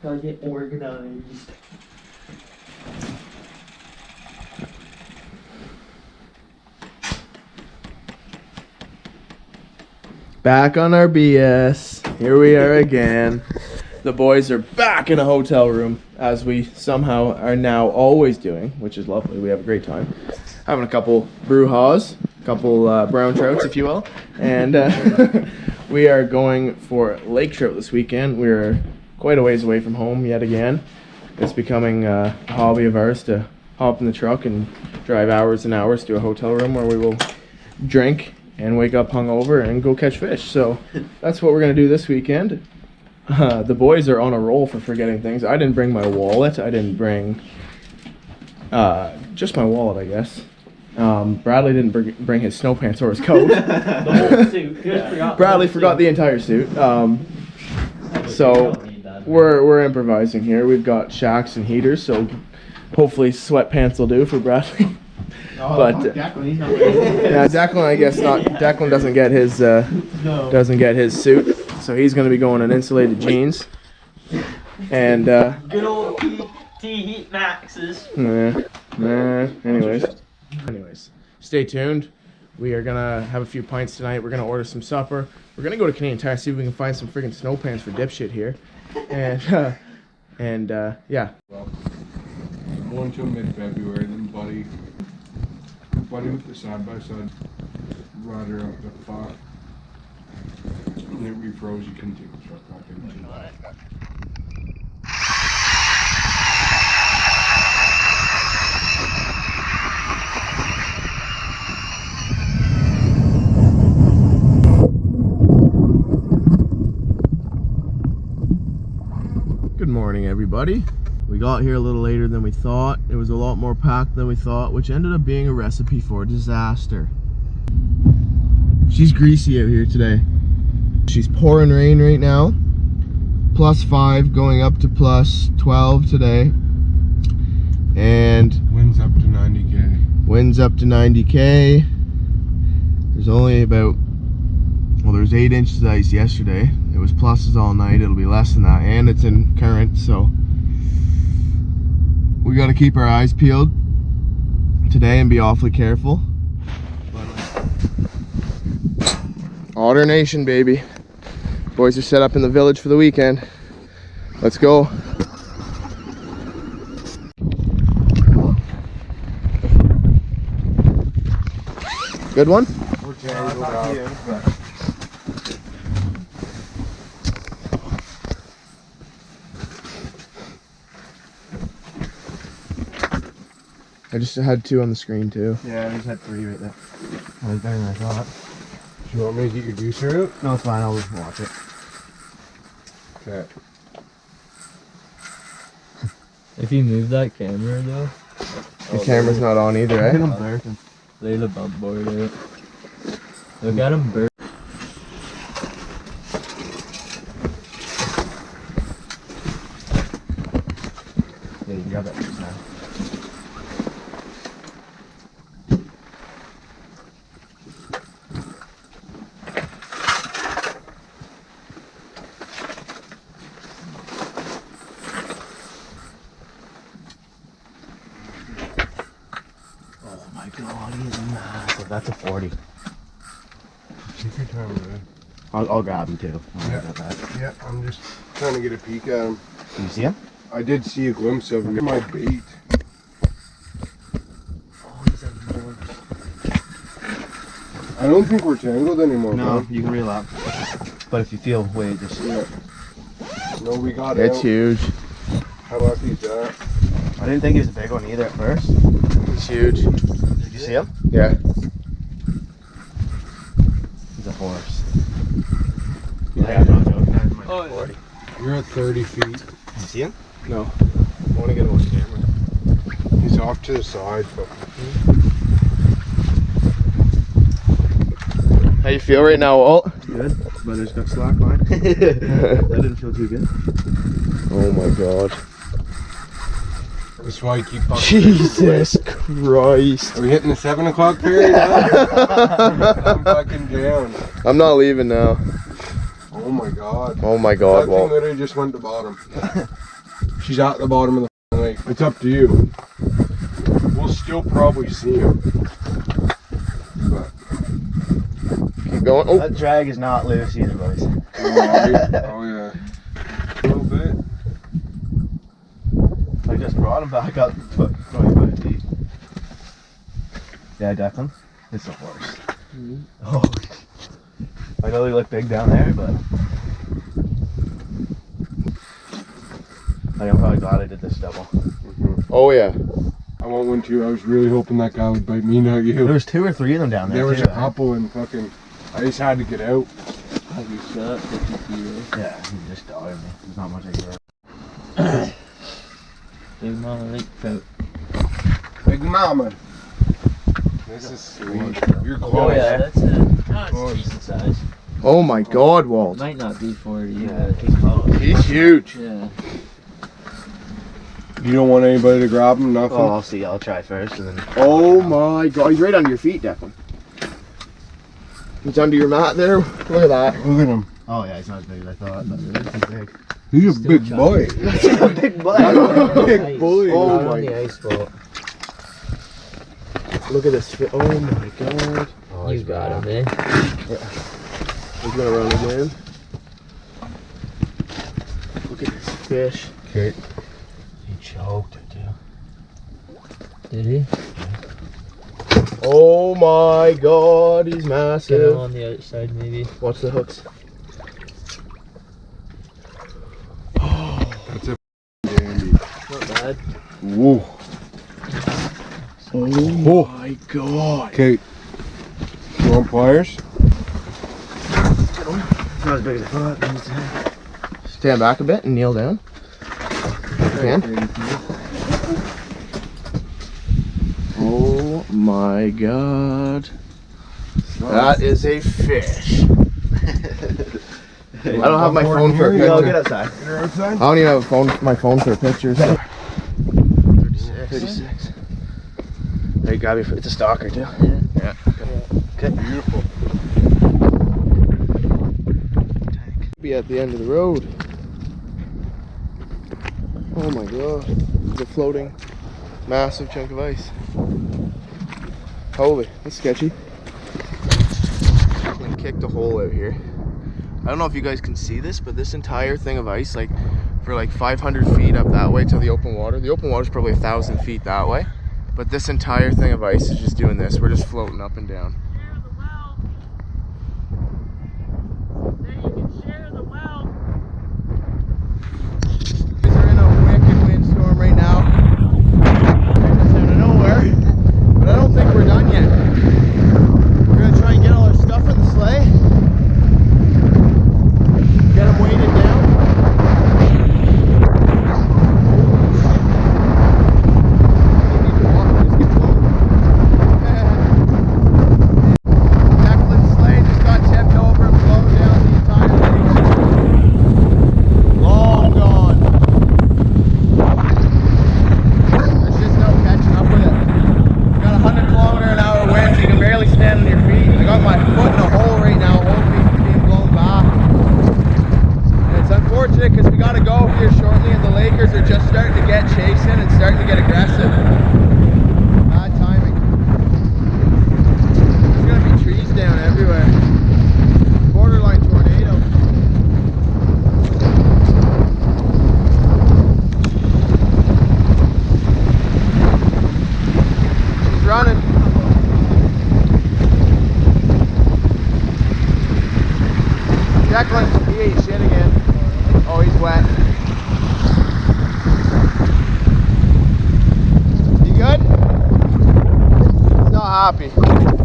Gotta get organized. Back on our BS. Here we are again. The boys are back in a hotel room, as we somehow are now always doing, which is lovely. We have a great time. Having a couple brujas, a couple brown trouts, if you will. And we are going for lake trout this weekend. We're quite a ways away from home yet again. It's becoming a hobby of ours to hop in the truck and drive hours and hours to a hotel room where we will drink and wake up hungover and go catch fish. So that's what we're going to do this weekend. The boys are on a roll for forgetting things. I didn't bring my wallet. I didn't bring just my wallet, I guess. Bradley didn't bring his snow pants or his coat. The whole suit. Bradley forgot the entire suit. So we're improvising here. We've got shacks and heaters, so hopefully sweatpants will do for Bradley. But Declan, he's not yeah, Declan, I guess not. Declan doesn't get his suit, so he's going to be going in insulated jeans. And good old T Heat Maxes. Anyways, stay tuned. We are gonna have a few pints tonight. We're gonna order some supper. We're gonna go to Canadian Tire, see if we can find some freaking snow pants for dipshit here. And yeah. Well, more until mid-February, then Buddy with the side-by-side rider up the far. And it refroze, you couldn't take the truck back into. Good morning, everybody. We got here a little later than we thought. It was a lot more packed than we thought, which ended up being a recipe for disaster. She's greasy out here today. She's pouring rain right now. +5 going up to +12 today. And Winds up to 90k. Winds up to 90k. There's only about, well, there's 8 inches of ice yesterday. It was pluses all night. It'll be less than that, and it's in current, so we got to keep our eyes peeled today and be awfully careful. Otter Nation, baby. Boys are set up in the village for the weekend. Let's go. Good one? We're tangled out. I just had 2 on the screen too. Yeah, I just had 3 right there. That was better than I thought. Do you want me to get your juicer out? No, it's fine. I'll just watch it. Okay. If you move that camera though. The camera's not on either, Look at eh? him burping. Lay the bump board out. Look at him burp. Yeah, you can grab that juice now. Oh my god, he is massive. That's a 40. Take your time, man. I'll grab him too. Yeah. Yeah, I'm just trying to get a peek at him. Can you see him? I did see a glimpse of him. My bait. Oh, he's a more. I don't think we're tangled anymore, No, man. you can reel up. But if you feel weight, just. Yeah. No, we got It's out. huge. How lucky is that? I didn't think he was a big one either at first. It's huge. Did you see him? Yeah. He's a horse. Yeah, no joke. That's my 40. You're at 30 feet. Did you see him? No. I want to get him on camera. He's off to the side. But How you feel right now, Walt? Good, but it's got slack line. That didn't feel too good. Oh my god. that's why I keep fucking. Jesus Christ. Are we hitting the 7 o'clock period now? I'm fucking down. I'm not leaving now. Oh my god. Oh my god, That thing Walt. literally just went to bottom. she's at the bottom of the lake. It's up to you. We'll still probably see him. But Keep going. Oh, That drag is not loose either, boys. oh yeah. A little bit. I just brought him back up 25 feet. Yeah, Declan. It's the worst. Oh. I know they look big down there, but I'm probably glad I did this double. oh yeah. I want one too. I was really hoping that guy would bite me, not you. There was 2 or 3 of them down there. There was too, a couple and fucking. I just had to get out. Have you shot 50 feet? Yeah, he just died me. There's not much I can do. Big mama lake trout. Big mama. This is sweet. You're close. Oh yeah, that's a Close. decent size. Oh my God, Walt. Might not be 40. Yeah, but he's close. He's huge. yeah. You don't want anybody to grab him, nothing? Oh, I'll see. I'll try first and then. Oh my God. He's right under your feet, Declan. He's under your mat there. Look at that. Look at him. Oh, yeah, he's not as big as I thought. But he's big. He's a Still big boy. Big boy. Big boy. Oh Out my- on the ice boat. Look at this. Oh my God. Oh, You he's got bad. him, eh? He's gonna run again. Look at this fish. Okay. He choked it, too. Did he? Oh my God. He's Get him massive. on the outside, maybe. Watch the hooks. That's a dandy. Not bad. Whoa. Oh my God. Okay. You want pliers? It's not as big as I thought. Stand back a bit and kneel down. Again. Oh my God. That is a fish. I don't have my phone for a Here, Go, get picture. outside. You're outside? I don't even have my phone for pictures. 36. Hey, grab your foot. It's a stalker too. Yeah. Okay. Beautiful. Be at the end of the road. Oh my God. It's a floating, massive chunk of ice. Holy, that's sketchy. We kicked a hole out here. I don't know if you guys can see this, but this entire thing of ice, like for like 500 feet up that way to the open water. The open water is probably 1,000 feet that way. But this entire thing of ice is just doing this. We're just floating up and down. We're in a wicked windstorm right now. Just out of nowhere. But I don't think we're done yet. We're gonna try and get all our stuff in the sleigh. Get them weighted down. Declan's sleigh just got tipped over and floated down the entire lake. Long gone. There's just no catching up with it. We got 100km/h winds. You can barely stand on your feet. I got my foot in a hole right now. Whole feet being blown back. And it's unfortunate because we got to go here shortly, and the Lakers are just starting to get chasing and starting to get aggressive. Bad timing. There's gonna be trees down everywhere. Borderline tornado. She's running. Declan, he ate shit again. Oh, he's wet. You good? He's not happy.